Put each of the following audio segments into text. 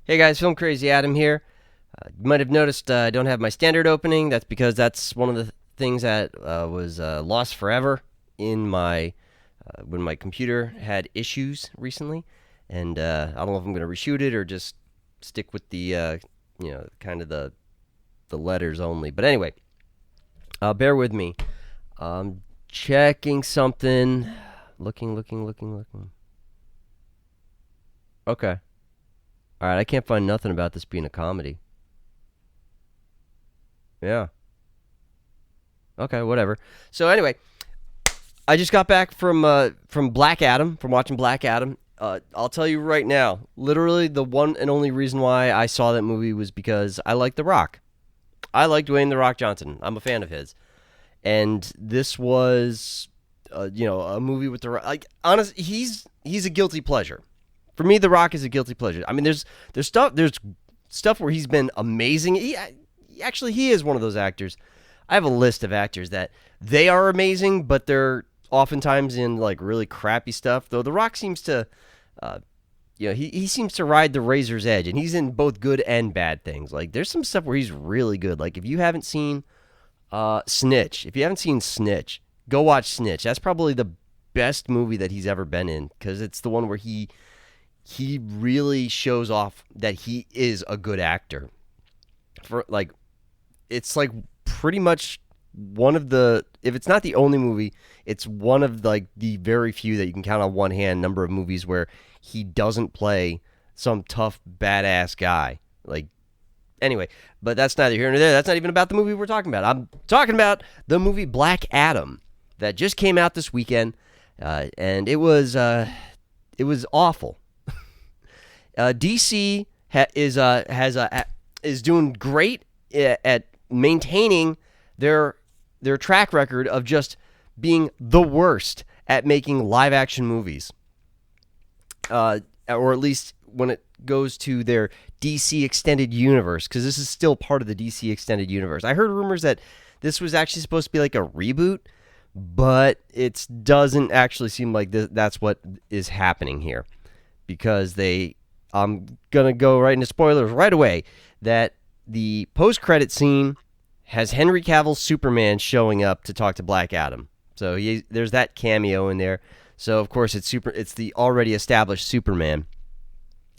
Hey guys, FilmCrazyAdam here. You might have noticed I don't have my standard opening. That's because that's one of the things that was lost forever in my when my computer had issues recently, and I don't know if I'm going to reshoot it or just stick with the kind of the letters only. But anyway, bear with me. Checking something. Looking. Okay. All right, I can't find nothing about this being a comedy. Yeah. Okay, whatever. So anyway, I just got back from Black Adam, from watching Black Adam. I'll tell you right now, literally the one and only reason why I saw that movie was because I like The Rock. I like Dwayne The Rock Johnson. I'm a fan of his, and this was, a movie with The Rock. Like, honestly, he's a guilty pleasure. For me, The Rock is a guilty pleasure. I mean, there's stuff where he's been amazing. He is one of those actors. I have a list of actors that they are amazing, but they're oftentimes in like really crappy stuff. Though The Rock seems to, he seems to ride the razor's edge, and he's in both good and bad things. Like there's some stuff where he's really good. Like if you haven't seen Snitch, go watch Snitch. That's probably the best movie that he's ever been in because it's the one where he really shows off that he is a good actor. For like, it's like pretty much one of the, if it's not the only movie, it's one of like the very few that you can count on one hand number of movies where he doesn't play some tough badass guy. Like, anyway, but that's neither here nor there. That's not even about the movie we're talking about. I'm talking about the movie Black Adam that just came out this weekend, and it was awful. DC is doing great at maintaining their track record of just being the worst at making live action movies, or at least when it goes to their DC extended universe, because this is still part of the DC extended universe. I heard rumors that this was actually supposed to be like a reboot, but it doesn't actually seem like that's what is happening here, because I'm going to go right into spoilers right away, that the post-credit scene has Henry Cavill's Superman showing up to talk to Black Adam. So there's that cameo in there. So, of course, it's the already established Superman.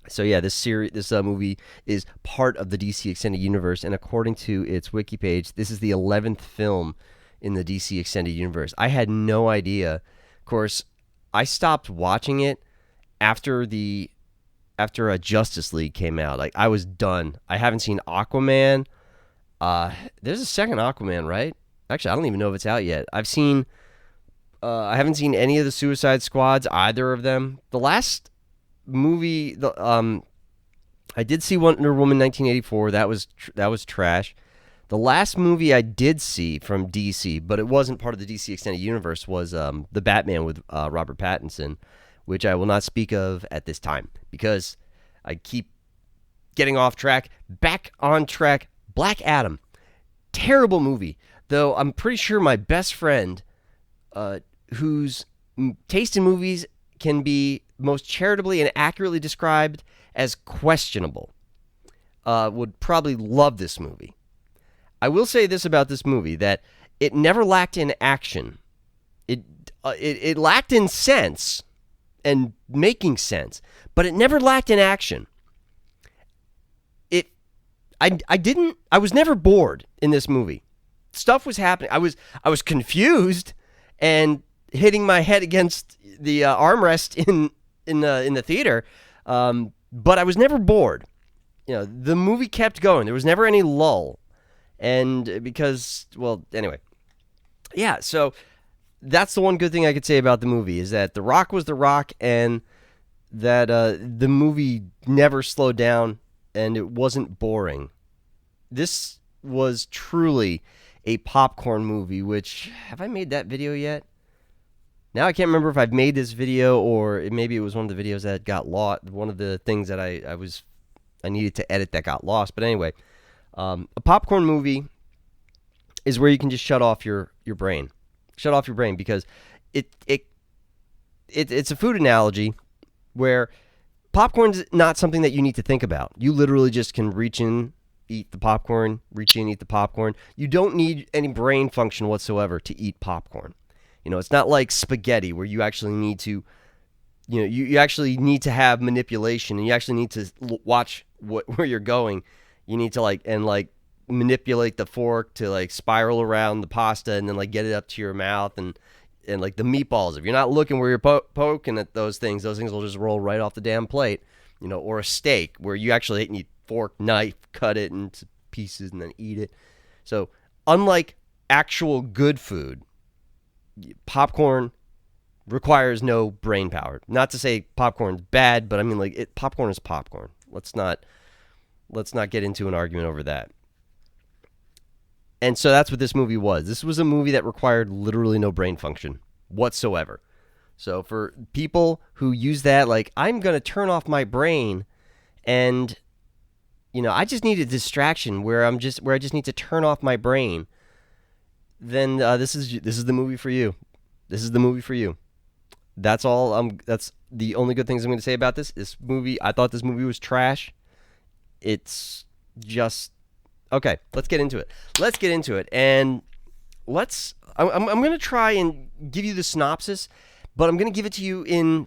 So, yeah, this movie is part of the DC Extended Universe, and according to its wiki page, this is the 11th film in the DC Extended Universe. I had no idea. Of course, I stopped watching it after a Justice League came out. Like, I was done. I haven't seen Aquaman. There's a second Aquaman, right? Actually, I don't even know if it's out yet. I haven't seen any of the Suicide Squads, either of them. The last movie, I did see Wonder Woman 1984. That was trash. The last movie I did see from DC, but it wasn't part of the DC Extended Universe, was the Batman with Robert Pattinson, which I will not speak of at this time because I keep getting off track. Back on track. Black Adam. Terrible movie. Though I'm pretty sure my best friend, whose taste in movies can be most charitably and accurately described as questionable, would probably love this movie. I will say this about this movie, that it never lacked in action. It lacked in sense and making sense, but it never lacked in action. I was never bored in this movie. Stuff was happening. I was confused and hitting my head against the armrest in the theater, but I was never bored. The movie kept going. There was never any lull, and because, well, anyway, yeah. So that's the one good thing I could say about the movie, is that The Rock was The Rock, and that the movie never slowed down, and it wasn't boring. This was truly a popcorn movie, which, have I made that video yet? Now I can't remember if I've made this video, or maybe it was one of the videos that got lost, one of the things that I needed to edit that got lost. But anyway, a popcorn movie is where you can just shut off your brain. Shut off your brain, because it's a food analogy where popcorn's not something that you need to think about. You literally just can reach in, eat the popcorn, reach in, eat the popcorn. You don't need any brain function whatsoever to eat popcorn. It's not like spaghetti where you actually need to, you actually need to have manipulation, and you actually need to watch where you're going. You need to manipulate the fork to spiral around the pasta and then get it up to your mouth, and like the meatballs. If you're not looking where you're poking at those things will just roll right off the damn plate. Or a steak where you actually need fork, knife, cut it into pieces and then eat it. So unlike actual good food, popcorn requires no brain power. Not to say popcorn's bad, but I mean popcorn is popcorn. Let's not get into an argument over that. And so that's what this movie was. This was a movie that required literally no brain function whatsoever. So for people who use that, I'm going to turn off my brain and, I just need a distraction where I just need to turn off my brain, then this is the movie for you. This is the movie for you. That's all. That's the only good things I'm going to say about this movie. I thought this movie was trash. It's just... Okay, let's get into it. And I'm going to try and give you the synopsis, but I'm going to give it to you in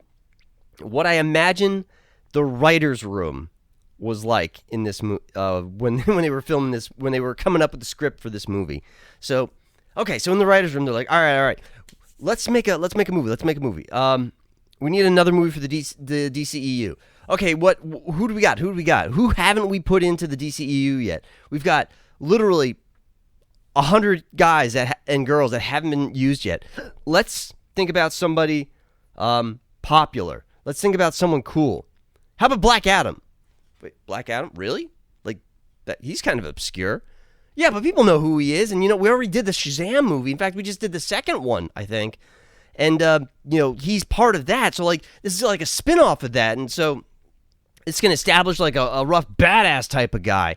what I imagine the writer's room was like in this movie, when they were filming this, when they were coming up with the script for this movie. So, okay, so in the writer's room, they're like, all right, let's make a movie. We need another movie for the DCEU. Okay, who do we got? Who haven't we put into the DCEU yet? We've got literally 100 guys and girls that haven't been used yet. Let's think about somebody popular. Let's think about someone cool. How about Black Adam? Wait, Black Adam? Really? That? He's kind of obscure. Yeah, but people know who he is, and we already did the Shazam movie. In fact, we just did the second one, I think. And he's part of that. So this is like a spin-off of that, and so it's going to establish a rough badass type of guy.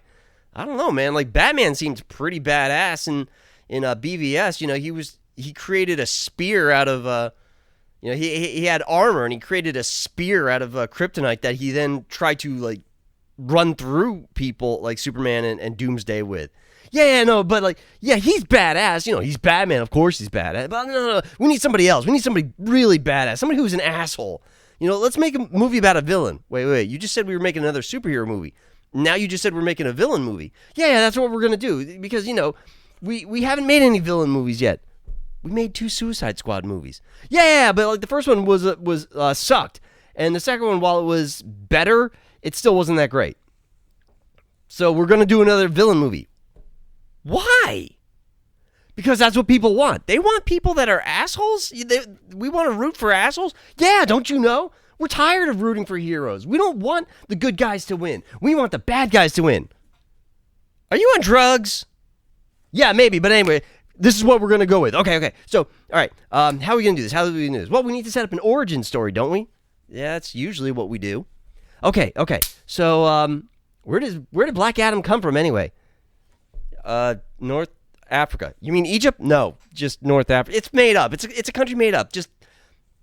I don't know, man. Batman seemed pretty badass in BVS. He created a spear out of he had armor, and he created a spear out of kryptonite that he then tried to run through people like Superman and Doomsday with. But he's badass. He's Batman. Of course he's badass. But no. We need somebody else. We need somebody really badass. Somebody who's an asshole. Let's make a movie about a villain. Wait. You just said we were making another superhero movie. Now you just said we're making a villain movie. Yeah, that's what we're going to do. Because, we haven't made any villain movies yet. We made 2 Suicide Squad movies. Yeah, but the first one was sucked. And the second one, while it was better, it still wasn't that great. So we're going to do another villain movie. Why? Because that's what people want. They want people that are assholes. We want to root for assholes. Yeah, don't you know? We're tired of rooting for heroes. We don't want the good guys to win. We want the bad guys to win. Are you on drugs? Yeah, maybe. But anyway, this is what we're going to go with. Okay. So, all right. How are we going to do this? Well, we need to set up an origin story, don't we? Yeah, that's usually what we do. Okay. So, where did Black Adam come from anyway? North Africa. You mean Egypt? No, just North Africa. It's made up. It's a country made up.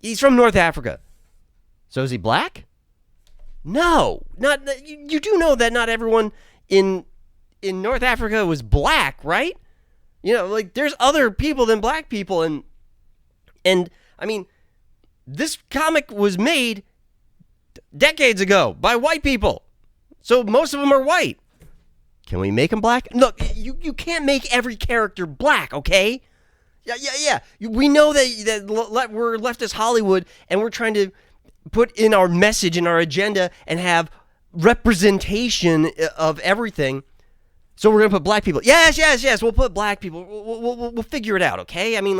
He's from North Africa. So is he black? No, not. You do know that not everyone in North Africa was black, right? There's other people than black people, and I mean, this comic was made decades ago by white people, so most of them are white. Can we make him black? Look, you can't make every character black, okay? Yeah. We know that we're leftist Hollywood, and we're trying to put in our message and our agenda and have representation of everything. So we're going to put black people. Yes. We'll put black people. We'll figure it out, okay? I mean,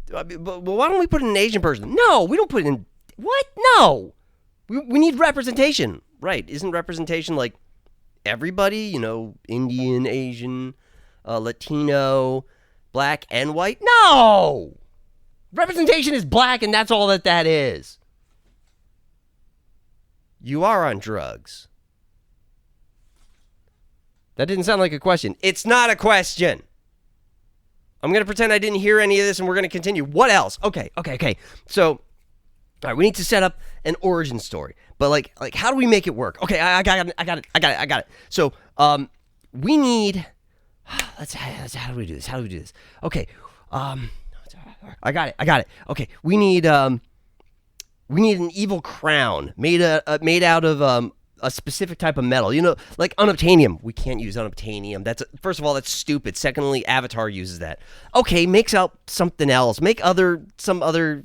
but why don't we put in an Asian person? No, we don't put in... What? No. We need representation. Right. Isn't representation everybody, Indian, Asian, Latino, black, and white? No! Representation is black, and that's all that is. You are on drugs. That didn't sound like a question. It's not a question. I'm going to pretend I didn't hear any of this, and we're going to continue. What else? Okay. So, All right, we need to set up an origin story, but like how do we make it work? Okay, I got it. So we need. How do we do this? Okay, I got it. Okay, we need an evil crown made out of a specific type of metal. Like unobtainium. We can't use unobtainium. First of all, that's stupid. Secondly, Avatar uses that. Okay, makes out something else. Make some other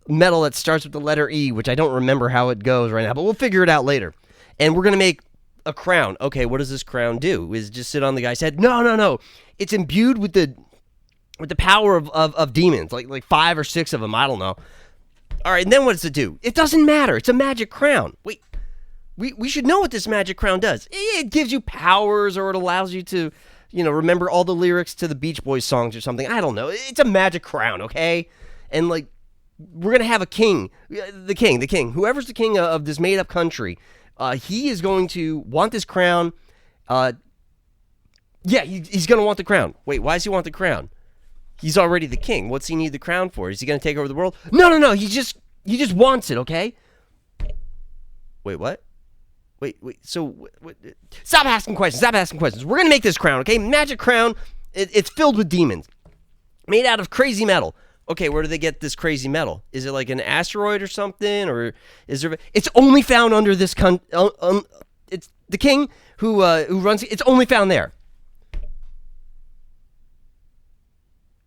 metal that starts with the letter E, which I don't remember how it goes right now, but we'll figure it out later. And we're going to make a crown. Okay, what does this crown do? Is it just sit on the guy's head? No. It's imbued with the power of demons, like 5 or 6 of them. I don't know. All right, and then what does it do? It doesn't matter. It's a magic crown. Wait, we should know what this magic crown does. It gives you powers, or it allows you to, remember all the lyrics to the Beach Boys songs or something. I don't know. It's a magic crown, okay? And like, we're going to have a king, the king, whoever's the king of this made-up country. He is going to want this crown. He's going to want the crown. Wait, why does he want the crown? He's already the king. What's he need the crown for? Is he going to take over the world? No. He just wants it, okay? Wait, what? Wait. So, stop asking questions. We're going to make this crown, okay? Magic crown. It's filled with demons. Made out of crazy metal. Okay, where do they get this crazy metal? Is it like an asteroid or something, or is there? It's only found under this it's the king who runs. It's only found there.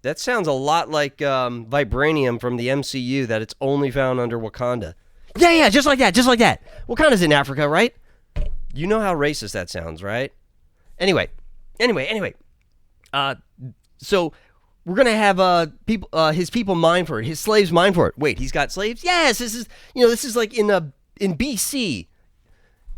That sounds a lot like vibranium from the MCU. That it's only found under Wakanda. Yeah, just like that. Wakanda's in Africa, right? You know how racist that sounds, right? Anyway. So. We're gonna have his people mine for it, his slaves mine for it. Wait, he's got slaves? Yes, this is like in BC.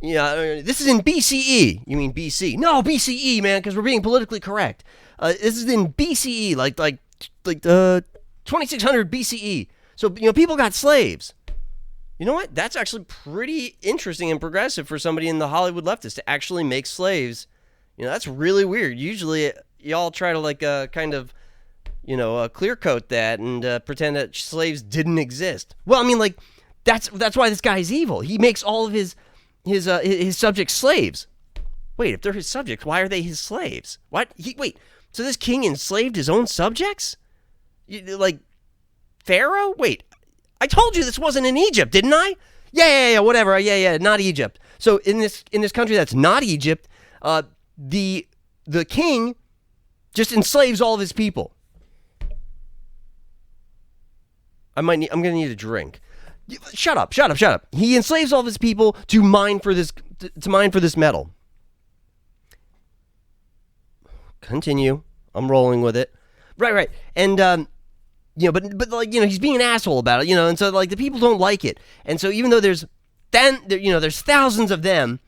Yeah, this is in BCE. You mean BC? No, BCE, man, because we're being politically correct. This is in BCE, like 2600 BCE. So people got slaves. You know what? That's actually pretty interesting and progressive for somebody in the Hollywood leftist to actually make slaves. That's really weird. Usually, y'all try to kind of. Clear coat that and pretend that slaves didn't exist. Well, I mean, that's why this guy is evil. He makes all of his subjects slaves. Wait, if they're his subjects, why are they his slaves? What? So this king enslaved his own subjects? Like Pharaoh? Wait, I told you this wasn't in Egypt, didn't I? Yeah, whatever. Yeah, not Egypt. So in this country that's not Egypt, the king just enslaves all of his people. I'm gonna need a drink. Shut up. He enslaves all of his people to mine for this metal. Continue. I'm rolling with it. Right. And but he's being an asshole about it, and so the people don't like it. And so even though there's thousands of them,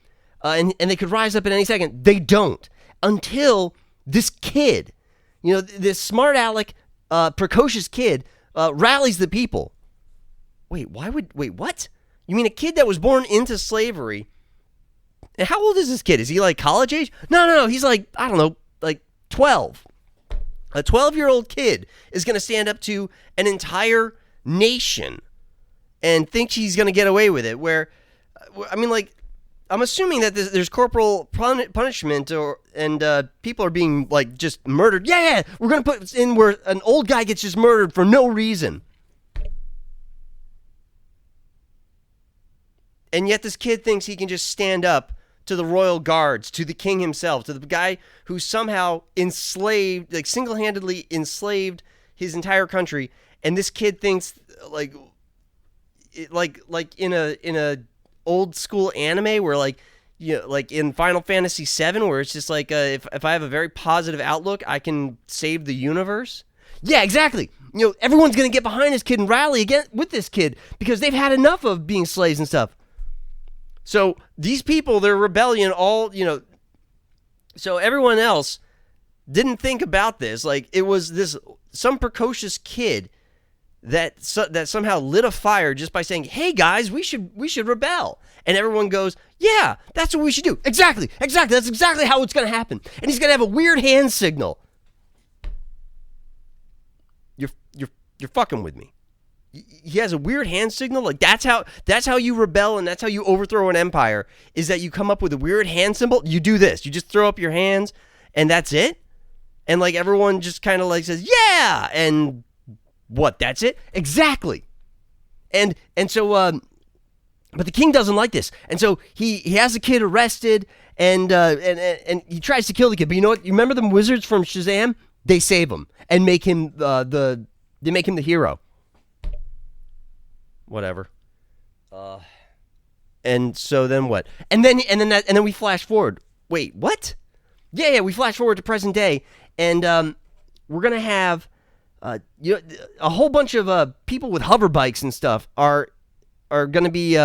and they could rise up at any second, they don't until this kid, this smart aleck, precocious kid. Rallies the people. Wait, what? You mean a kid that was born into slavery? And how old is this kid? Is he like college age? No. He's like, I don't know, like 12. A 12-year-old kid is going to stand up to an entire nation and think he's going to get away with it. Where, I mean, I'm assuming that there's corporal punishment, and people are being just murdered. Yeah, we're gonna put in where an old guy gets just murdered for no reason, and yet this kid thinks he can just stand up to the royal guards, to the king himself, to the guy who somehow enslaved, single-handedly enslaved his entire country, and this kid thinks like in a old school anime where like in Final Fantasy VII, where it's just if I have a very positive outlook, I can save the universe. Yeah, exactly. Everyone's gonna get behind this kid and rally again with this kid because they've had enough of being slaves and stuff. So these people, their rebellion, so everyone else didn't think about this. It was some precocious kid that somehow lit a fire just by saying, "Hey guys, we should rebel," and everyone goes, "Yeah, that's what we should do." Exactly. That's exactly how it's gonna happen. And he's gonna have a weird hand signal. You're fucking with me. he has a weird hand signal. Like that's how you rebel and that's how you overthrow an empire, is that you come up with a weird hand symbol. You do this. You just throw up your hands and that's it. And like everyone just kind of like says, yeah. And what? That's it? Exactly. And so, but the king doesn't like this. And so he has the kid arrested and he tries to kill the kid. But you know what? You remember the wizards from Shazam? They save him and make him they make him the hero. Whatever. And so then what? And then we flash forward. Wait, what? Yeah, we flash forward to present day, and we're gonna have a whole bunch of people with hover bikes and stuff are gonna be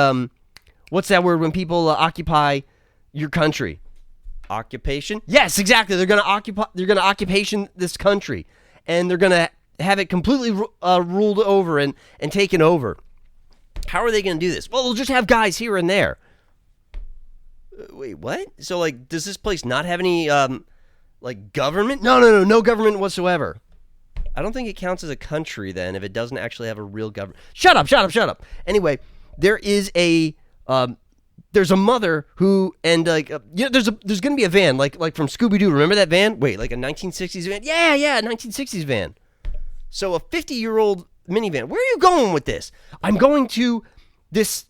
what's that word when people occupy your country? Occupation? Yes, exactly. They're gonna occupation this country, and they're gonna have it completely ruled over and taken over. How are they going to do this? Well, they'll just have guys here and there. Wait, what? So, like, does this place not have any, like, government? No government whatsoever. I don't think it counts as a country, then, if it doesn't actually have a real government. Shut up. Anyway, there is there's a mother who, and, like, there's going to be a van, like from Scooby-Doo. Remember that van? Wait, like a 1960s van? Yeah, 1960s van. So, a 50-year-old minivan. Where are you going with this? I'm going to this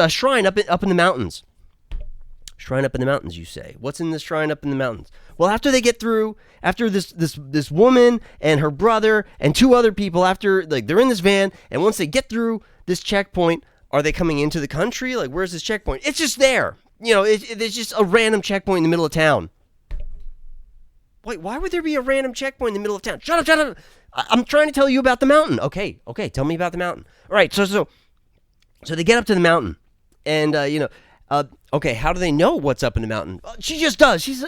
shrine up in the mountains. Shrine up in the mountains, you say? What's in this shrine up in the mountains? Well, after they get through, after this woman and her brother and two other people, after like they're in this van, and once they get through this checkpoint, are they coming into the country? Like, where's this checkpoint? It's just there. It's just a random checkpoint in the middle of town. Wait, why would there be a random checkpoint in the middle of town? Shut up. I'm trying to tell you about the mountain. Okay, tell me about the mountain. All right, so they get up to the mountain, and okay, how do they know what's up in the mountain? She just does. She's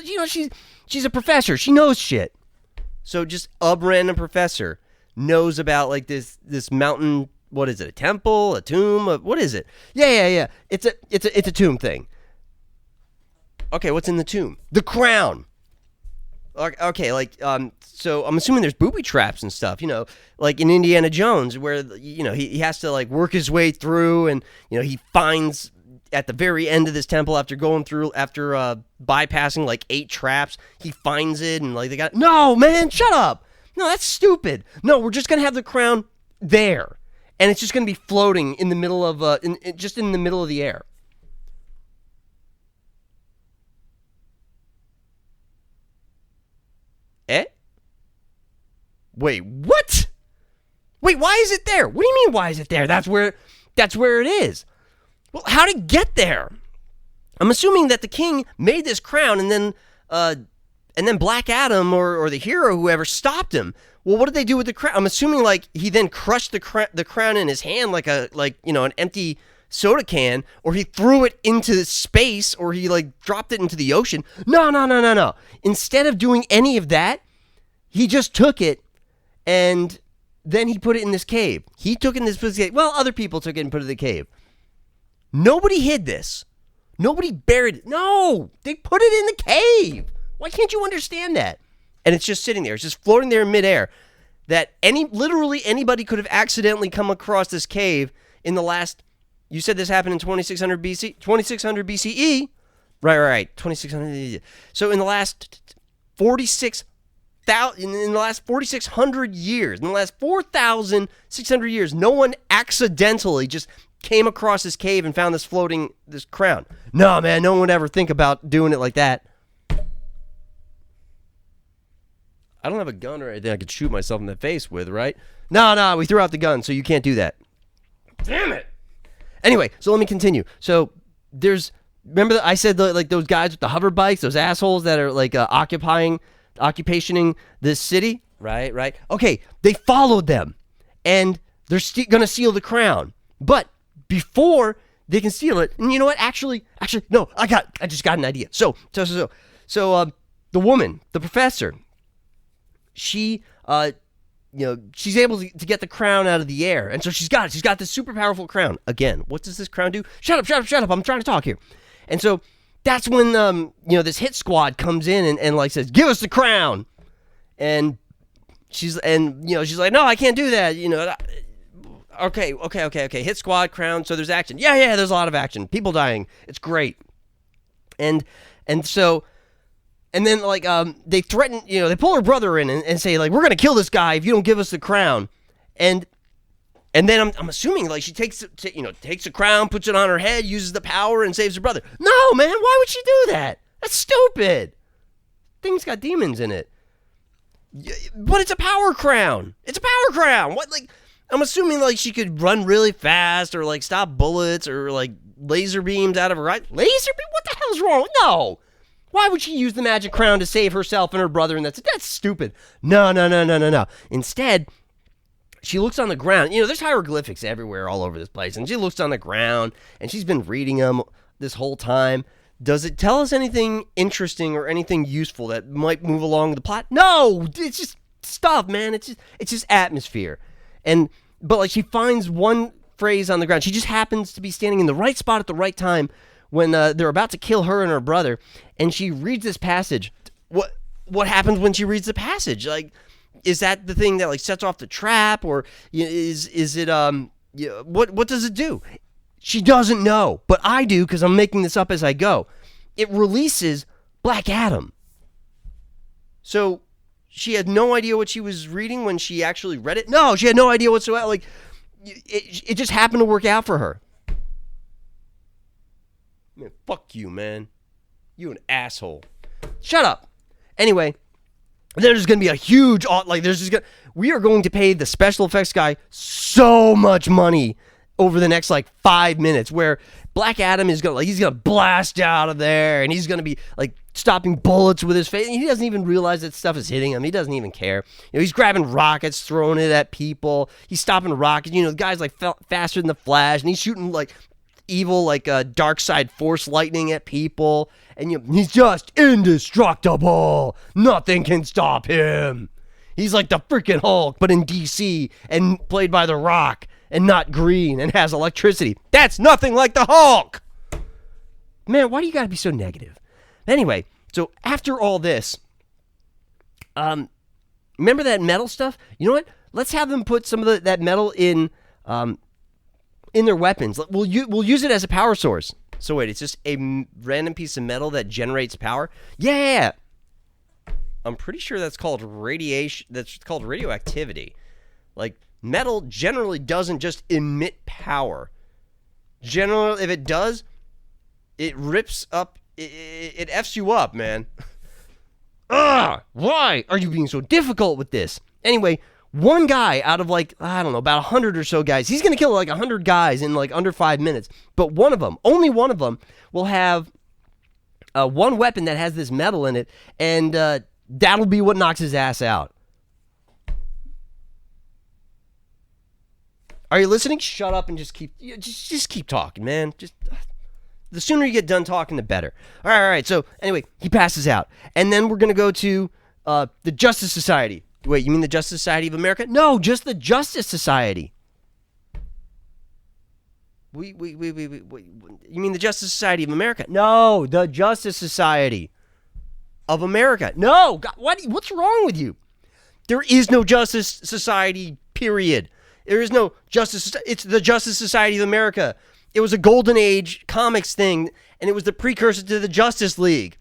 a professor. She knows shit. So just a random professor knows about like this mountain. What is it? A temple? A tomb? What is it? Yeah. It's a tomb thing. Okay, what's in the tomb? The crown. Okay, so I'm assuming there's booby traps and stuff, like in Indiana Jones, where, he has to, like, work his way through, and, he finds at the very end of this temple, after bypassing, like, 8 traps, he finds it, and, like, no, man, shut up! No, that's stupid! No, we're just gonna have the crown there, and it's just gonna be floating in the middle of, just in the middle of the air. Wait, what? Wait, why is it there? What do you mean, why is it there? That's where it is. Well, how did it get there? I'm assuming that the king made this crown, and then Black Adam or the hero, whoever, stopped him. Well, what did they do with the crown? I'm assuming like he then crushed the crown in his hand like an empty soda can, or he threw it into space, or he like dropped it into the ocean. No. Instead of doing any of that, he just took it. And then he put it in this cave. He took it in this cave. Well, other people took it and put it in the cave. Nobody hid this. Nobody buried it. No, they put it in the cave. Why can't you understand that? And it's just sitting there. It's just floating there in midair. That literally anybody could have accidentally come across this cave in the last. You said this happened in 2600 BC, 2600 BCE. Right. 2600. So in the last 4,600 years, in the last 4,600 years, no one accidentally just came across this cave and found this crown. No, man, no one would ever think about doing it like that. I don't have a gun or anything I could shoot myself in the face with, right? No, we threw out the gun, so you can't do that. Damn it! Anyway, so let me continue. So remember that I said like those guys with the hover bikes, those assholes that are like occupationing this city, right? Okay, they followed them, and they're going to steal the crown. But before they can steal it, and you know what? Actually, no, I just got an idea. So, the woman, the professor, she, she's able to get the crown out of the air, and so she's got this super powerful crown. Again, what does this crown do? Shut up! I'm trying to talk here, and so. That's when, this hit squad comes in and like says, give us the crown. And she's like, no, I can't do that. Okay. Hit squad, crown. So there's action. Yeah. There's a lot of action. People dying. It's great. And so, and then like they threaten, they pull her brother in and say like, we're gonna kill this guy if you don't give us the crown. And then I'm assuming like she takes the crown, puts it on her head, uses the power, and saves her brother. No, man, why would she do that? That's stupid. Thing's got demons in it. But it's a power crown. What, like, I'm assuming like she could run really fast or like stop bullets or like laser beams out of her eyes. Laser beam? What the hell's wrong? No. Why would she use the magic crown to save herself and her brother? And that's stupid. No. Instead, she looks on the ground. There's hieroglyphics everywhere all over this place. And she looks on the ground and she's been reading them this whole time. Does it tell us anything interesting or anything useful that might move along the plot? No, it's just stuff, man. It's just atmosphere. But like she finds one phrase on the ground. She just happens to be standing in the right spot at the right time when they're about to kill her and her brother. And she reads this passage. What happens when she reads the passage? Like, is that the thing that like sets off the trap, or is it what does it do? She doesn't know, but I do because I'm making this up as I go. It releases Black Adam. So she had no idea what she was reading when she actually read it. No, she had no idea whatsoever. Like it just happened to work out for her. Man, fuck you, man. You an asshole. Shut up. Anyway, there's going to be a huge we are going to pay the special effects guy so much money over the next 5 minutes, where Black Adam is he's gonna blast out of there, and he's gonna be like stopping bullets with his face. And he doesn't even realize that stuff is hitting him. He doesn't even care. He's grabbing rockets, throwing it at people. He's stopping rockets. The guy's faster than the Flash, and he's shooting evil dark side force lightning at people. And he's just indestructible. Nothing can stop him. He's like the freaking Hulk, but in DC and played by The Rock. And not green, and has electricity. That's nothing like the Hulk! Man, why do you gotta be so negative? Anyway, so after all this, remember that metal stuff? You know what? Let's have them put some of that metal in their weapons. We'll use it as a power source. So wait, it's just a random piece of metal that generates power? Yeah! I'm pretty sure that's called radiation. That's called radioactivity. Metal generally doesn't just emit power. Generally, if it does, it rips up, it F's you up, man. Ugh, why are you being so difficult with this? Anyway, one guy out of about 100 or so guys, he's going to kill 100 guys in under 5 minutes. But only one of them, will have one weapon that has this metal in it, and that'll be what knocks his ass out. Are you listening? Shut up and just keep talking, man. The sooner you get done talking, the better. All right. So anyway, he passes out, and then we're gonna go to the Justice Society. Wait, you mean the Justice Society of America? No, just the Justice Society. You mean the Justice Society of America? No, the Justice Society of America. No, God, what's wrong with you? There is no Justice Society. Period. There is no Justice. It's the Justice Society of America. It was a Golden Age comics thing, and it was the precursor to the Justice League.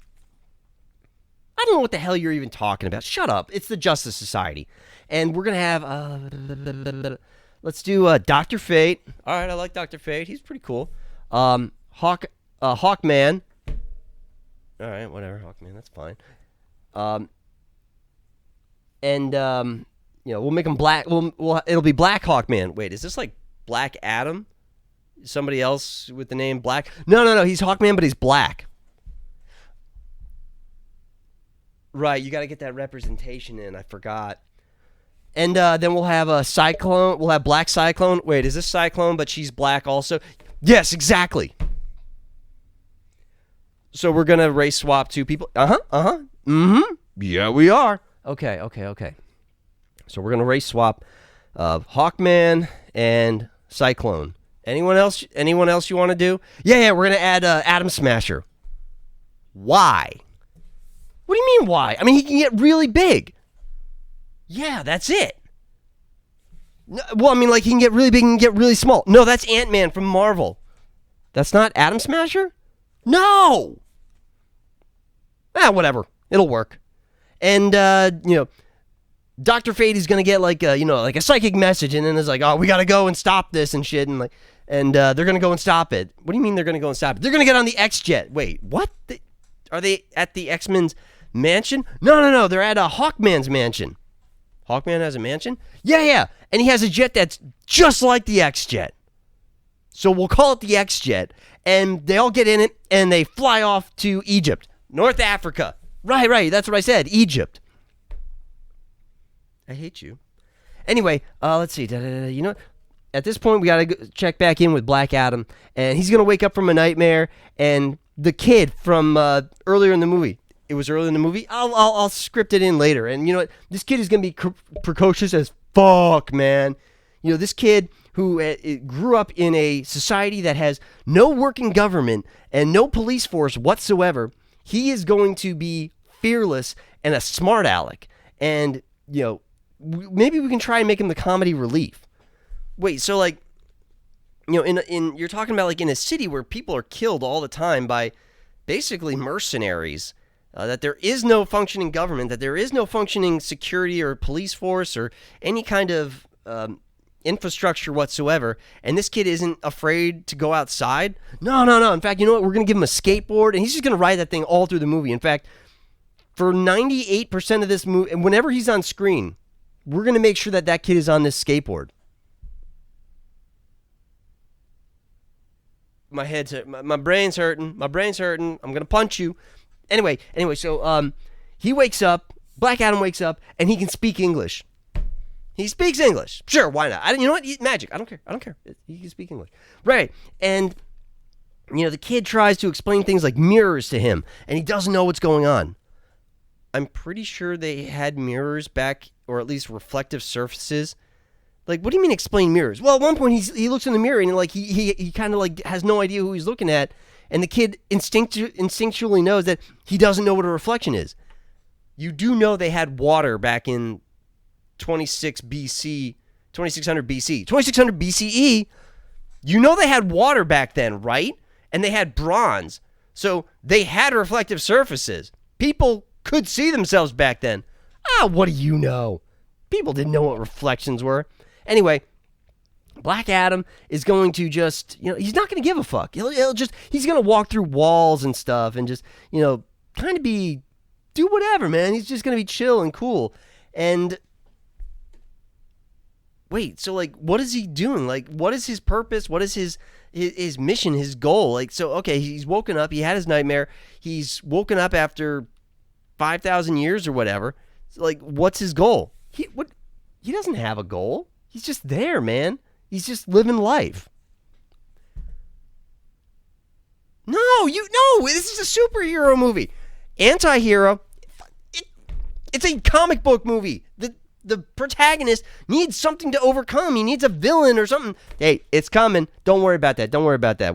I don't know what the hell you're even talking about. Shut up. It's the Justice Society. And we're going to have, let's do Dr. Fate. All right, I like Dr. Fate. He's pretty cool. Hawkman. All right, whatever, Hawkman. That's fine. We'll make him black. It'll be Black Hawkman. Wait, is this Black Adam? Somebody else with the name Black? No. He's Hawkman, but he's black. Right, you got to get that representation in. I forgot. And then we'll have a Cyclone. We'll have Black Cyclone. Wait, is this Cyclone, but she's black also? Yes, exactly. So we're going to race swap two people. Yeah, we are. Okay. So we're going to race swap Hawkman and Cyclone. Anyone else you want to do? Yeah, we're going to add Atom Smasher. Why? What do you mean why? I mean, he can get really big. Yeah, that's it. Well, I mean, like, he can get really big and get really small. No, that's Ant-Man from Marvel. That's not Atom Smasher? No! Whatever. It'll work. And, Dr. Fate is going to get, like a psychic message, and then it's like, oh, we got to go and stop this and shit, and they're going to go and stop it. What do you mean they're going to go and stop it? They're going to get on the X-Jet. Wait, what? Are they at the X-Men's mansion? No. They're at Hawkman's mansion. Hawkman has a mansion? Yeah. And he has a jet that's just like the X-Jet. So we'll call it the X-Jet. And they all get in it, and they fly off to Egypt. North Africa. Right. That's what I said. Egypt. I hate you. Anyway, let's see. You know what? At this point, we got to check back in with Black Adam. And he's going to wake up from a nightmare. And the kid from earlier in the movie. It was earlier in the movie. I'll script it in later. And you know what? This kid is going to be precocious as fuck, man. You know, this kid who grew up in a society that has no working government and no police force whatsoever, he is going to be fearless and a smart aleck. And, you know, maybe we can try and make him the comedy relief. Wait, so like, you know, in you're talking about like in a city where people are killed all the time by basically mercenaries, that there is no functioning government, that there is no functioning security or police force or any kind of infrastructure whatsoever, and this kid isn't afraid to go outside? No. In fact, you know what? We're going to give him a skateboard, and he's just going to ride that thing all through the movie. In fact, for 98% of this movie, and whenever he's on screen, we're going to make sure that kid is on this skateboard. My head's hurting. My brain's hurting. I'm going to punch you. Anyway, so he wakes up, Black Adam wakes up, and he can speak English. He speaks English. Sure, why not? You know what? Magic. I don't care. He can speak English. Right. And, you know, the kid tries to explain things like mirrors to him, and he doesn't know what's going on. I'm pretty sure they had mirrors back, or at least reflective surfaces. Like, what do you mean explain mirrors? Well, at one point, he looks in the mirror, and like he kind of like has no idea who he's looking at, and the kid instinctually knows that he doesn't know what a reflection is. You do know they had water back in 2600 BCE. 2600 BCE, you know they had water back then, right? And they had bronze. So they had reflective surfaces. People could see themselves back then. What do you know? People didn't know what reflections were. Anyway, Black Adam is going to just, you know, he's not going to give a fuck. He's going to walk through walls and stuff and just, you know, kind of do whatever, man. He's just going to be chill and cool. And wait, so like, what is he doing? Like, what is his purpose? What is his mission, his goal? Like, so, okay, he's woken up. He had his nightmare. He's woken up after 5,000 years or whatever. So, like, what's his goal? He doesn't have a goal. He's just there, man. He's just living life. No, this is a superhero movie. Anti-hero. It's a comic book movie. The protagonist needs something to overcome. He needs a villain or something. Hey, it's coming. Don't worry about that.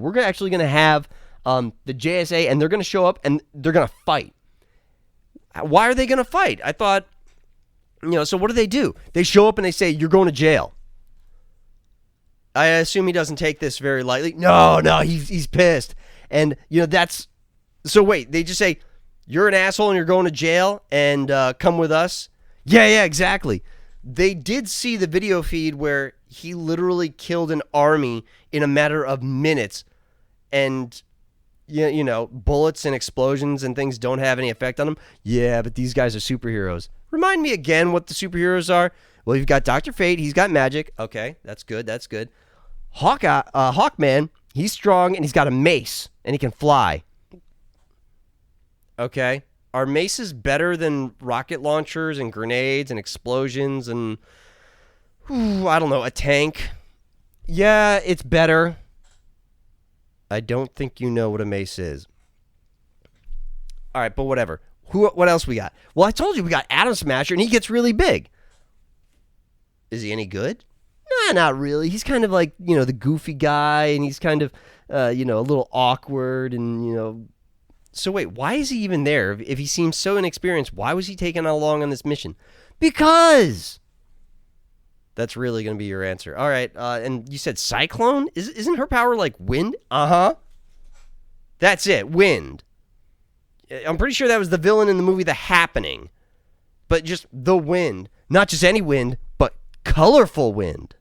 We're actually going to have the JSA, and they're going to show up, and they're going to fight. Why are they going to fight? I thought, you know, so what do? They show up and they say, you're going to jail. I assume he doesn't take this very lightly. No, he's pissed. And, you know, so wait, they just say, you're an asshole and you're going to jail, and come with us. Yeah, exactly. They did see the video feed where he literally killed an army in a matter of minutes, and you know, bullets and explosions and things don't have any effect on him. Yeah, but these guys are superheroes. Remind me again what the superheroes are. Well, you've got Dr. Fate. He's got magic. Okay, that's good. Hawkman, he's strong, and he's got a mace, and he can fly. Okay. Are maces better than rocket launchers and grenades and explosions and, I don't know, a tank? Yeah, it's better. I don't think you know what a mace is. All right, but whatever. What else we got? Well, I told you we got Atom Smasher, and he gets really big. Is he any good? Nah, not really. He's kind of like, you know, the goofy guy, and he's kind of, you know, a little awkward, and, you know. So wait, why is he even there? If he seems so inexperienced, why was he taken along on this mission? Because That's really going to be your answer. All right. And you said cyclone? Isn't her power like wind? Uh-huh. That's it. Wind. I'm pretty sure that was the villain in the movie The Happening. But just the wind. Not just any wind, but colorful wind.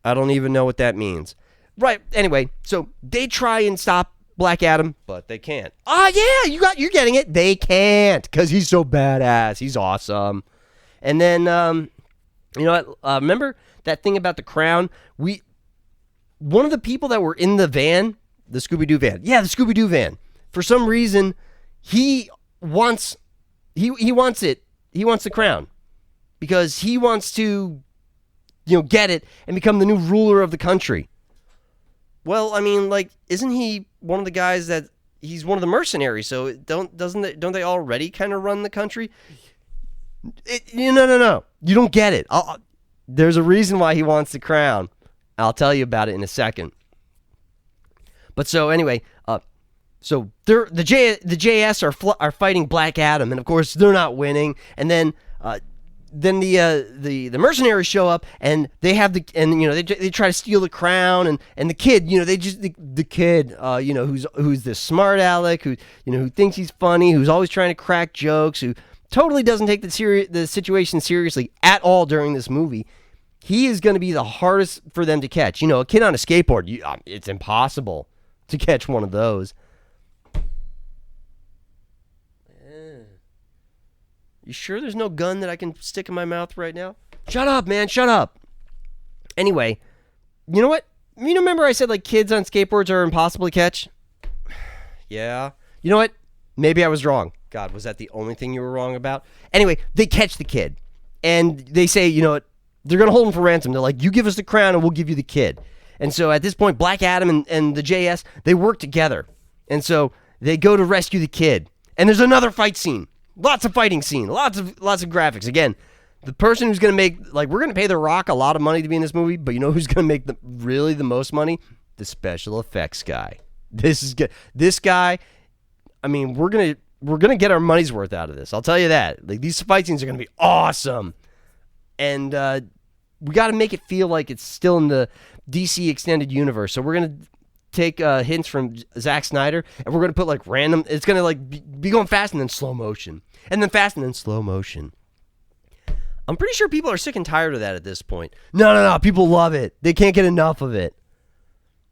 I don't even know what that means. Right. Anyway, so they try and stop Black Adam, but they can't. Yeah, you're getting it. They can't because he's so badass. He's awesome. And then, you know what? Remember that thing about the crown? One of the people that were in the van, the Scooby-Doo van. Yeah, the Scooby-Doo van. For some reason, he wants it. He wants the crown because he wants to, get it and become the new ruler of the country. Well, I mean, like, isn't he one of the guys that he's one of the mercenaries? So don't they already kind of run the country? No. You don't get it. There's a reason why he wants the crown. I'll tell you about it in a second. But so anyway, so the JS are fighting Black Adam, and of course they're not winning. And then the mercenaries show up, and they have they try to steal the crown, and the kid, the kid, who's this smart aleck, who thinks he's funny, who's always trying to crack jokes, who totally doesn't take the situation seriously at all during this movie. He is going to be the hardest for them to catch. A kid on a skateboard, it's impossible to catch one of those. You sure there's no gun that I can stick in my mouth right now? Shut up, man. Shut up. Anyway, you know what? Remember I said, like, kids on skateboards are impossible to catch? Yeah. You know what? Maybe I was wrong. God, was that the only thing you were wrong about? Anyway, they catch the kid. And they say, you know what? They're going to hold him for ransom. They're like, you give us the crown and we'll give you the kid. And so at this point, Black Adam and the JS, they work together. And so they go to rescue the kid. And there's another fight scene. Lots of fighting scene, lots of graphics. Again, the person who's going to make, like, we're going to pay The Rock a lot of money to be in this movie, but you know who's going to make really the most money? The special effects guy. This guy, I mean, we're going to get our money's worth out of this. I'll tell you that. Like, these fight scenes are going to be awesome. And we got to make it feel like it's still in the DC extended universe. So we're going to take hints from Zack Snyder, and we're going to put, like, random, it's going to, like, be going fast and then slow motion, and then fast and then slow motion. I'm pretty sure people are sick and tired of that at this point. No, people love it. They can't get enough of it.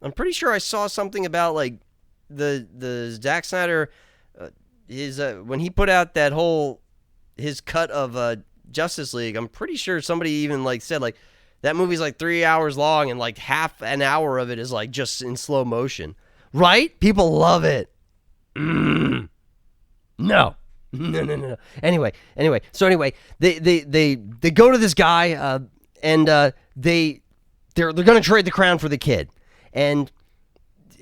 I'm pretty sure I saw something about, like, the Zack Snyder, when he put out that his cut of Justice League, I'm pretty sure somebody even, like, said, like, that movie's like 3 hours long, and like half an hour of it is like just in slow motion. Right? People love it. No. Anyway. So anyway, they go to this guy, and they're going to trade the crown for the kid, and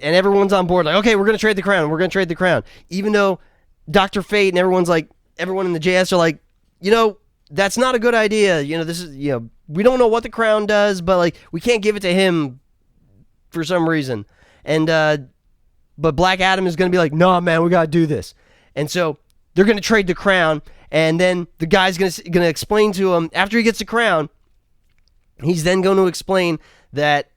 everyone's on board. Like, okay, we're going to trade the crown. We're going to trade the crown. Even though Dr. Fate and everyone in the JS are like, that's not a good idea. This is, we don't know what the crown does, but, like, we can't give it to him for some reason. And, but Black Adam is going to be like, no, man, we got to do this. And so they're going to trade the crown. And then the guy's going to explain to him, after he gets the crown, he's then going to explain that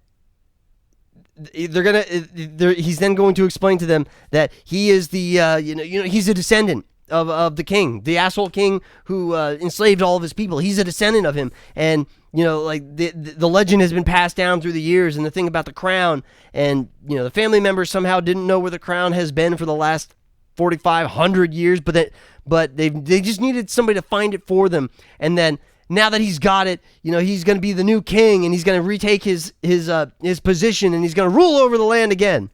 he's then going to explain to them that he is the, he's a descendant of the king, the asshole king who enslaved all of his people. He's a descendant of him, and like the legend has been passed down through the years. And the thing about the crown, and the family members somehow didn't know where the crown has been for the last 4,500 years, but they just needed somebody to find it for them. And then now that he's got it, he's going to be the new king, and he's going to retake his position, and he's going to rule over the land again.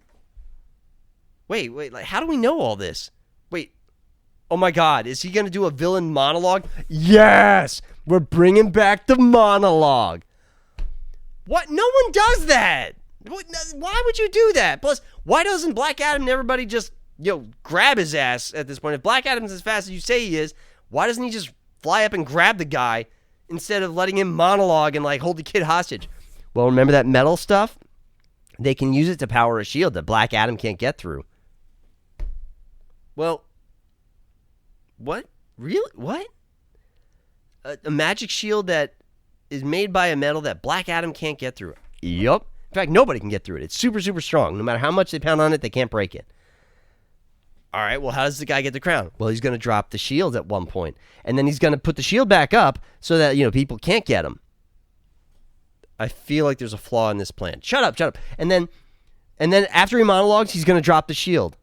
Wait, like, how do we know all this? Wait. Oh my God, is he going to do a villain monologue? Yes! We're bringing back the monologue. What? No one does that. Why would you do that? Plus, why doesn't Black Adam and everybody just, grab his ass at this point? If Black Adam's as fast as you say he is, why doesn't he just fly up and grab the guy instead of letting him monologue and, like, hold the kid hostage? Well, remember that metal stuff? They can use it to power a shield that Black Adam can't get through. Well, what? Really? What? A magic shield that is made by a metal that Black Adam can't get through. Yup. In fact, nobody can get through it. It's super, super strong. No matter how much they pound on it, they can't break it. All right, well, how does the guy get the crown? Well, he's going to drop the shield at one point, and then he's going to put the shield back up so that, people can't get him. I feel like there's a flaw in this plan. Shut up. And then after he monologues, he's going to drop the shield.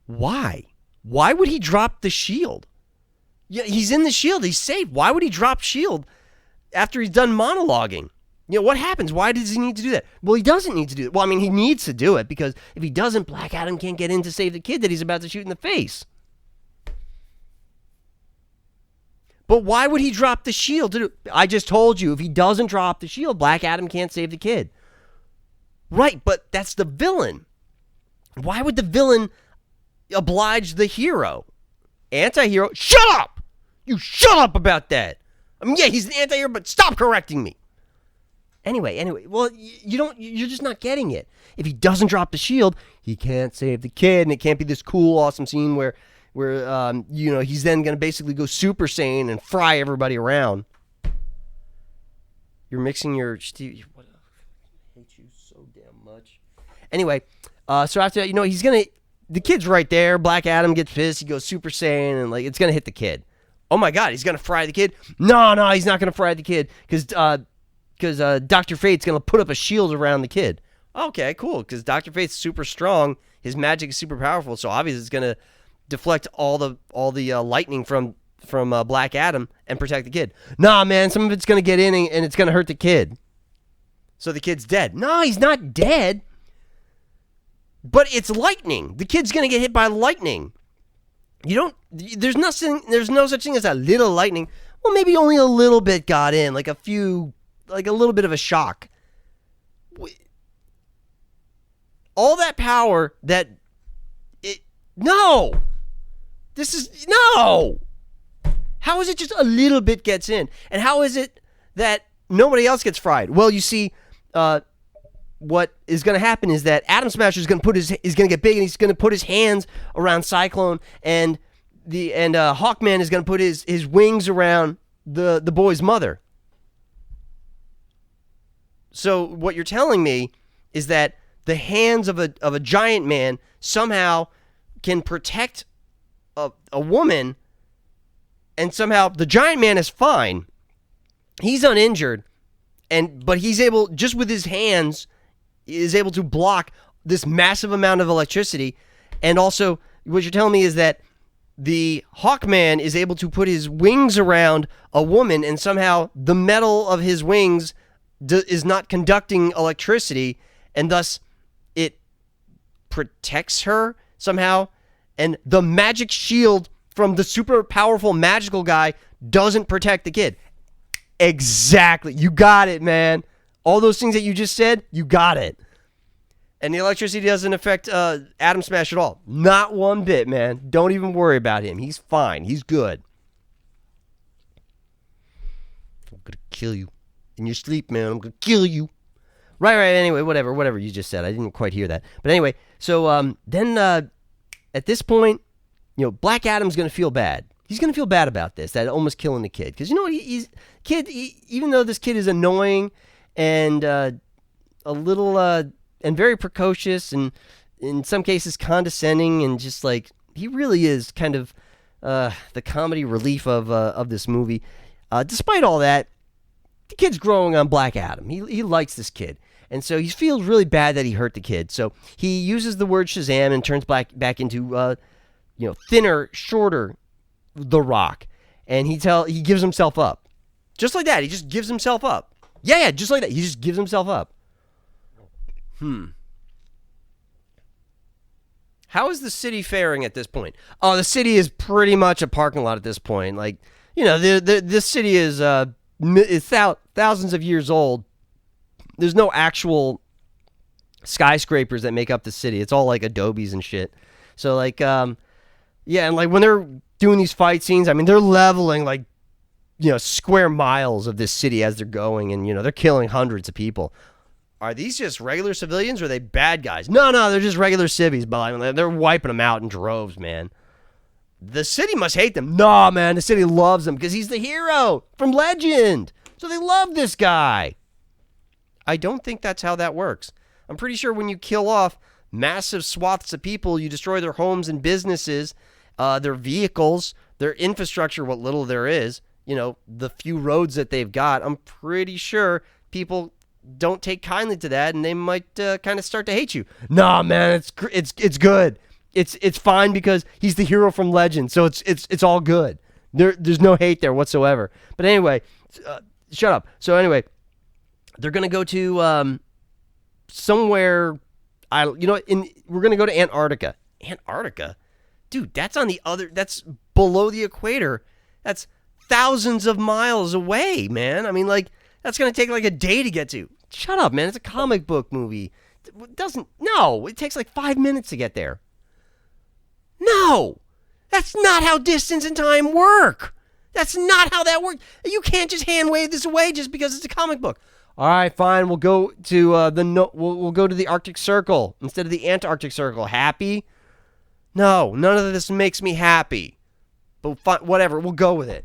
Why? Why would he drop the shield? Yeah, he's in the shield. He's safe. Why would he drop shield after he's done monologuing? What happens? Why does he need to do that? Well, he doesn't need to do it. Well, I mean, he needs to do it because if he doesn't, Black Adam can't get in to save the kid that he's about to shoot in the face. But why would he drop the shield? I just told you, if he doesn't drop the shield, Black Adam can't save the kid. Right, but that's the villain. Why would the villain oblige the hero? Anti-hero? Shut up! You shut up about that! I mean, yeah, he's an anti-hero, but stop correcting me. Anyway, well, you're just not getting it. If he doesn't drop the shield, he can't save the kid, and it can't be this cool, awesome scene where he's then going to basically go Super Saiyan and fry everybody around. You're mixing your... What? I hate you so damn much. Anyway, so after that, he's going to... The kid's right there. Black Adam gets pissed. He goes Super Saiyan, and it's going to hit the kid. Oh my God, he's going to fry the kid? No, he's not going to fry the kid because Dr. Fate's going to put up a shield around the kid. Okay, cool, because Dr. Fate's super strong. His magic is super powerful, so obviously it's going to deflect all the lightning from Black Adam and protect the kid. Nah, man, some of it's going to get in and it's going to hurt the kid. So the kid's dead. No, he's not dead. But it's lightning. The kid's going to get hit by lightning. There's no such thing as a little lightning. Well, maybe only a little bit got in, like a little bit of a shock. All that power no! How is it just a little bit gets in? And how is it that nobody else gets fried? Well, you see, what is going to happen is that Atom Smasher is going to get big, and he's going to put his hands around Cyclone, and Hawkman is going to put his wings around the boy's mother. So what you're telling me is that the hands of a giant man somehow can protect a woman, and somehow the giant man is fine. He's uninjured, but he's able, just with his hands, is able to block this massive amount of electricity. And also, what you're telling me is that the Hawkman is able to put his wings around a woman, and somehow the metal of his wings is not conducting electricity, and thus it protects her somehow. And the magic shield from the super powerful magical guy doesn't protect the kid. Exactly. You got it, man. All those things that you just said, you got it. And the electricity doesn't affect Atom Smash at all. Not one bit, man. Don't even worry about him. He's fine. He's good. I'm going to kill you. In your sleep, man. I'm going to kill you. Right. Anyway, whatever you just said. I didn't quite hear that. But anyway, so then at this point, Black Adam's going to feel bad. He's going to feel bad about this, that almost killing the kid. Because, even though this kid is annoying and a little, and very precocious and in some cases condescending, and just he really is kind of the comedy relief of this movie. Despite all that, the kid's growing on Black Adam. He likes this kid. And so he feels really bad that he hurt the kid. So he uses the word Shazam and turns back into, thinner, shorter The Rock. And he gives himself up. Just like that. He just gives himself up. Yeah, just like that. He just gives himself up. How is the city faring at this point? Oh, the city is pretty much a parking lot at this point. This city is thousands of years old. There's no actual skyscrapers that make up the city. It's all adobes and shit. So and when they're doing these fight scenes, I mean, they're leveling square miles of this city as they're going, and they're killing hundreds of people. Are these just regular civilians, or are they bad guys? No, they're just regular civvies, but they're wiping them out in droves, man. The city must hate them. No, man, the city loves him because he's the hero from Legend. So they love this guy. I don't think that's how that works. I'm pretty sure when you kill off massive swaths of people, you destroy their homes and businesses, their vehicles, their infrastructure, what little there is, the few roads that they've got. I'm pretty sure people don't take kindly to that, and they might kind of start to hate you. Nah, man, it's good. It's fine because he's the hero from Legend, so it's all good. There's no hate there whatsoever. But anyway, shut up. So anyway, they're gonna go to somewhere. We're gonna go to Antarctica. Antarctica, dude, that's that's below the equator. That's thousands of miles away, man. I mean, like, that's gonna take like a day to get to. Shut up, man. It's a comic book movie. It takes like 5 minutes to get there. No, that's not how distance and time work. That's not how that works. You can't just hand wave this away just because it's a comic book. All right, fine. We'll go to we'll go to the Arctic Circle instead of the Antarctic Circle. Happy? No, none of this makes me happy. But fine, whatever. We'll go with it.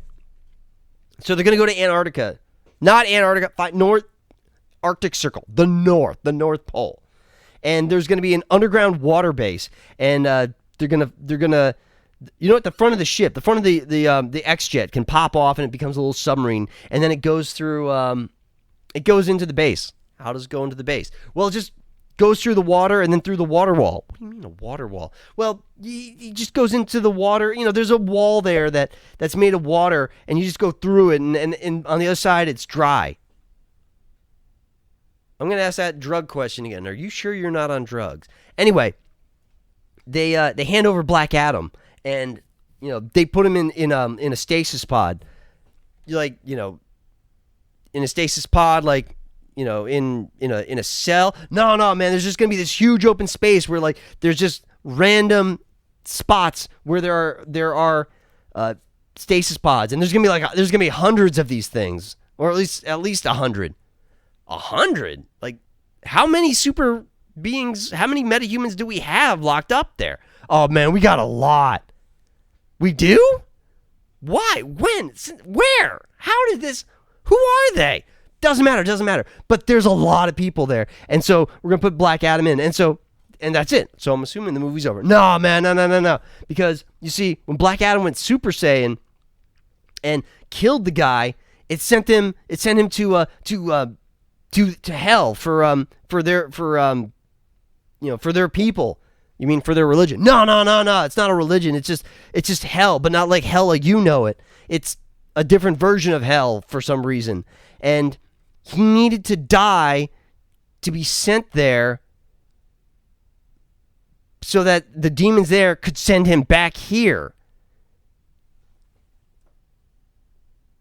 So they're gonna go to Antarctica, not Antarctica. North Arctic Circle, the North Pole, and there's gonna be an underground water base, and they're gonna at the front of the ship, the front of the X-Jet can pop off and it becomes a little submarine, and then it goes through. It goes into the base. How does it go into the base? Well, it just goes through the water and then through the water wall. What do you mean a water wall? Well, he just goes into the water. There's a wall there that's made of water, and you just go through it, and on the other side, it's dry. I'm going to ask that drug question again. Are you sure you're not on drugs? Anyway, they hand over Black Adam, and they put him in a stasis pod. In a stasis pod, in a cell. No, man, there's just gonna be this huge open space where there's just random spots where there are stasis pods, and there's gonna be hundreds of these things, or at least 100. 100? Like, how many super beings? How many metahumans do we have locked up there? Oh man, we got a lot. We do? Why? When? Where? How did this? Who are they? Doesn't matter. But there's a lot of people there. And so we're going to put Black Adam in. And that's it. So I'm assuming the movie's over. No, man, no. Because, you see, when Black Adam went Super Saiyan and killed the guy, it sent him to hell for their people. You mean for their religion? No. It's not a religion. It's just hell, but not like hell like you know it. It's a different version of hell for some reason. And he needed to die to be sent there so that the demons there could send him back here.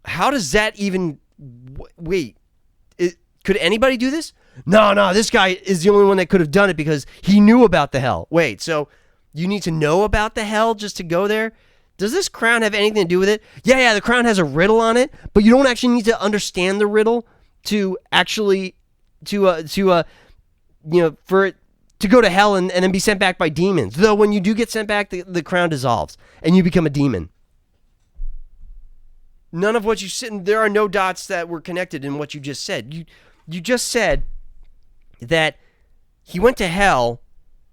How does that even... Wait. Could anybody do this? No. This guy is the only one that could have done it because he knew about the hell. Wait, so you need to know about the hell just to go there? Does this crown have anything to do with it? Yeah, the crown has a riddle on it, but you don't actually need to understand the riddle to actually, for it to go to hell and then be sent back by demons. Though when you do get sent back, the crown dissolves and you become a demon. None of what you said, there are no dots that were connected in what you just said. You just said that he went to hell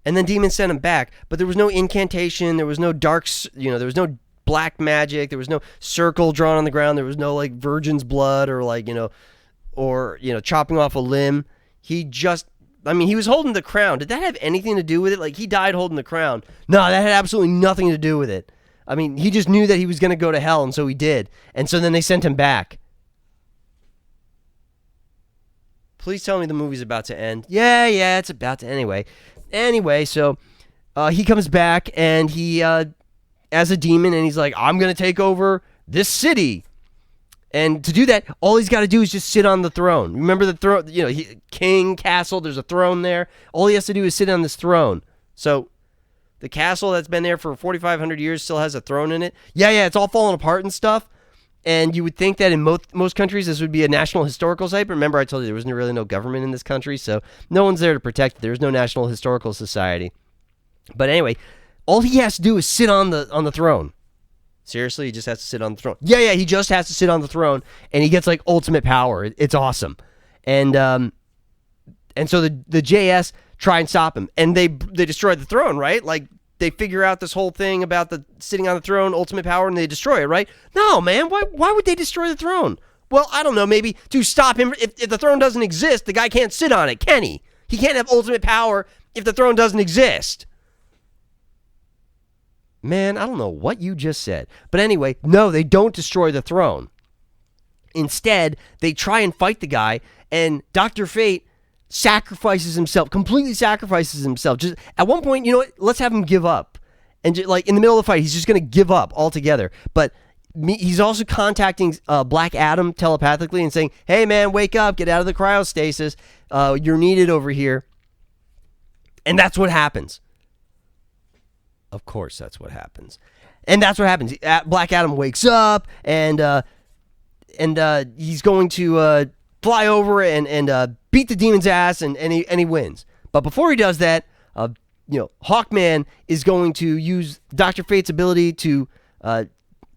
and then demons sent him back, but there was no incantation, there was no there was no black magic, there was no circle drawn on the ground, there was no virgin's blood or chopping off a limb. He was holding the crown. Did that have anything to do with it? He died holding the crown. No, that had absolutely nothing to do with it. I mean, he just knew that he was going to go to hell, and so he did. And so then they sent him back. Please tell me the movie's about to end. Yeah, it's about to. Anyway, so he comes back, and he, as a demon, and he's like, I'm going to take over this city. And to do that, all he's got to do is just sit on the throne. Remember the throne? King, castle, there's a throne there. All he has to do is sit on this throne. So the castle that's been there for 4,500 years still has a throne in it. Yeah, it's all falling apart and stuff. And you would think that in most countries this would be a national historical site. But remember, I told you there was really no government in this country, so no one's there to protect it. There's no National Historical Society. But anyway, all he has to do is sit on the throne. Seriously, he just has to sit on the throne. Yeah, he just has to sit on the throne, and he gets like ultimate power. It's awesome, and so the JS try and stop him, and they destroy the throne, right? Like they figure out this whole thing about the sitting on the throne, ultimate power, and they destroy it, right? No, man, why would they destroy the throne? Well, I don't know, maybe to stop him. If the throne doesn't exist, the guy can't sit on it, can he? He can't have ultimate power if the throne doesn't exist. Man, I don't know what you just said. But anyway, no, they don't destroy the throne. Instead, they try and fight the guy, and Dr. Fate sacrifices himself, completely sacrifices himself. Just at one point, you know what? Let's have him give up. And just, like in the middle of the fight, he's just going to give up altogether. But he's also contacting Black Adam telepathically and saying, hey, man, wake up, get out of the cryostasis. You're needed over here. And that's what happens. Of course, that's what happens. And that's what happens. Black Adam wakes up, and he's going to fly over and beat the demon's ass, and he wins. But before he does that, Hawkman is going to use Dr. Fate's ability to.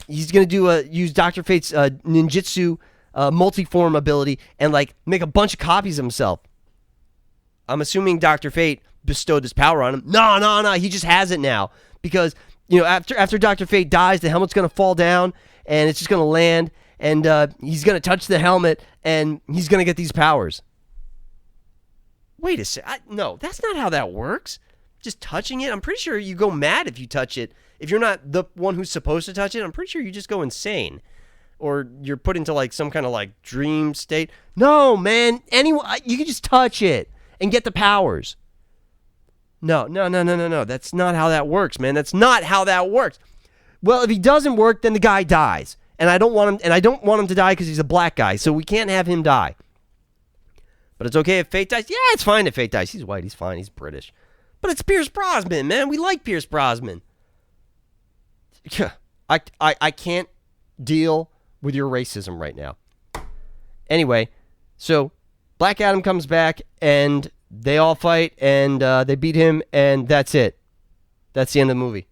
He's going to use Dr. Fate's ninjutsu multi-form ability and like make a bunch of copies of himself. I'm assuming Dr. Fate bestowed this power on him. No, he just has it now because after Dr. Fate dies, the helmet's going to fall down and it's just going to land, and he's going to touch the helmet and he's going to get these powers. Wait a sec. No, that's not how that works. Just touching it? I'm pretty sure you go mad if you touch it. If you're not the one who's supposed to touch it, I'm pretty sure you just go insane. Or you're put into like some kind of like dream state. No, man. You can just touch it and get the powers. No. That's not how that works, man. That's not how that works. Well, if he doesn't work, then the guy dies. And I don't want him to die because he's a black guy, so we can't have him die. But it's okay if Fate dies. Yeah, it's fine if Fate dies. He's white, he's fine, he's British. But it's Pierce Brosnan, man. We like Pierce Brosnan. I can't deal with your racism right now. Anyway, so Black Adam comes back and they all fight and they beat him, and that's it. That's the end of the movie.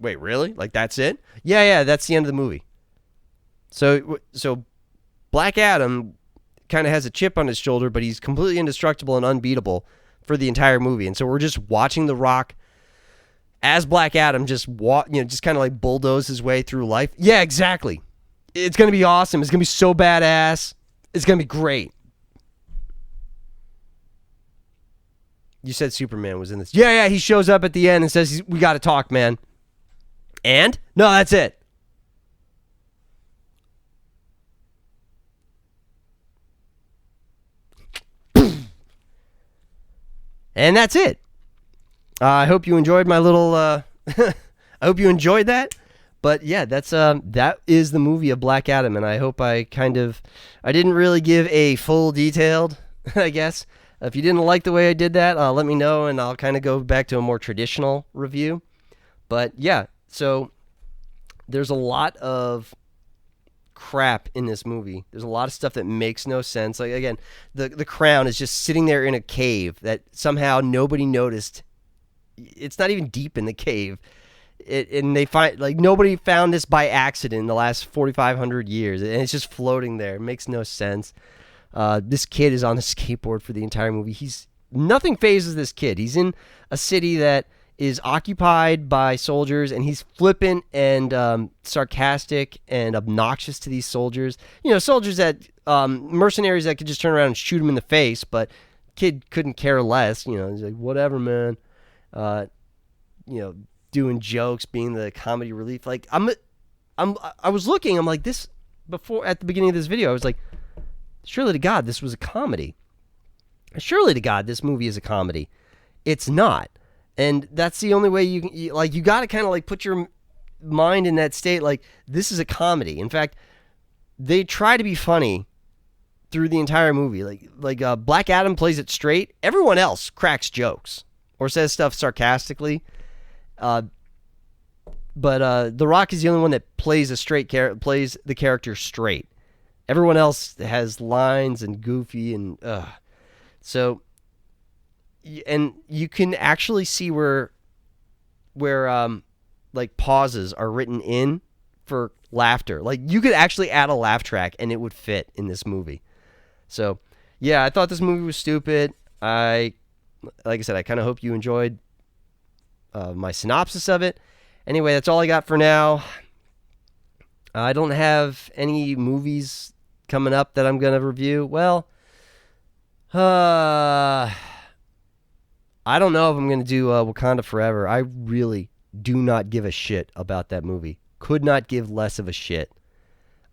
Wait, really? Like that's it? Yeah, that's the end of the movie. So Black Adam kind of has a chip on his shoulder, but he's completely indestructible and unbeatable for the entire movie. And so we're just watching The Rock as Black Adam just kind of like bulldoze his way through life. Yeah, exactly. It's going to be awesome. It's going to be so badass. It's going to be great. You said Superman was in this. Yeah, he shows up at the end and says, we got to talk, man. And? No, that's it. And that's it. I hope you enjoyed my little. I hope you enjoyed that. But yeah, that is the movie of Black Adam, and I hope I didn't really give a full detailed, I guess. If you didn't like the way I did that, let me know, and I'll kind of go back to a more traditional review. But yeah, so there's a lot of crap in this movie. There's a lot of stuff that makes no sense. Like again, the crown is just sitting there in a cave that somehow nobody noticed. It's not even deep in the cave. And they find like nobody found this by accident in the last 4,500 years, and it's just floating there. It makes no sense. This kid is on a skateboard for the entire movie. Nothing phases this kid. He's in a city that is occupied by soldiers, and he's flippant and sarcastic and obnoxious to these soldiers. Soldiers that mercenaries that could just turn around and shoot him in the face, but kid couldn't care less. He's like, whatever, man. Doing jokes, being the comedy relief. Like I was looking. I'm like, this before at the beginning of this video. I was like, surely to God, this was a comedy. Surely to God, this movie is a comedy. It's not. And that's the only way you got to kind of like put your mind in that state. Like, this is a comedy. In fact, they try to be funny through the entire movie. Like Black Adam plays it straight. Everyone else cracks jokes or says stuff sarcastically. But The Rock is the only one that plays plays the character straight. Everyone else has lines and goofy and so. And you can actually see where like pauses are written in for laughter. Like you could actually add a laugh track and it would fit in this movie. So yeah, I thought this movie was stupid. Like I said, I kind of hope you enjoyed my synopsis of it. Anyway, that's all I got for now. I don't have any movies coming up that I'm going to review. Well, I don't know if I'm going to do Wakanda Forever. I really do not give a shit about that movie. Could not give less of a shit.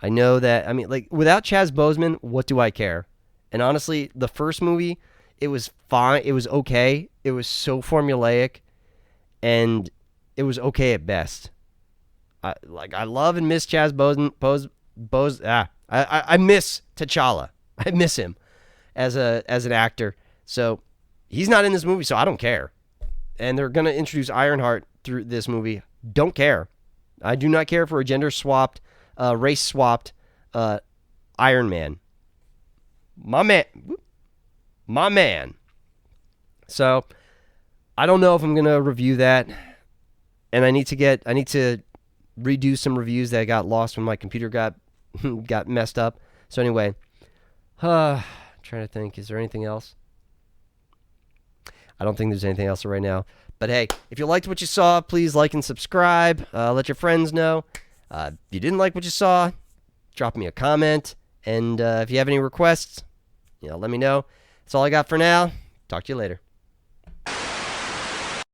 I know that, I mean, like, without Chaz Boseman, what do I care? And honestly, the first movie, it was fine. It was okay. It was so formulaic, and it was okay at best. I love and miss Chaz Boseman. I miss T'Challa. I miss him as an actor. So he's not in this movie, so I don't care. And they're gonna introduce Ironheart through this movie. Don't care. I do not care for a gender swapped, race swapped Iron Man. My man. So I don't know if I'm gonna review that, and I need to redo some reviews that got lost when my computer got messed up. So anyway, trying to think, is there anything else? I don't think there's anything else right now. But hey, if you liked what you saw, please like and subscribe. Let your friends know. If you didn't like what you saw, drop me a comment. And if you have any requests, let me know. That's all I got for now. Talk to you later.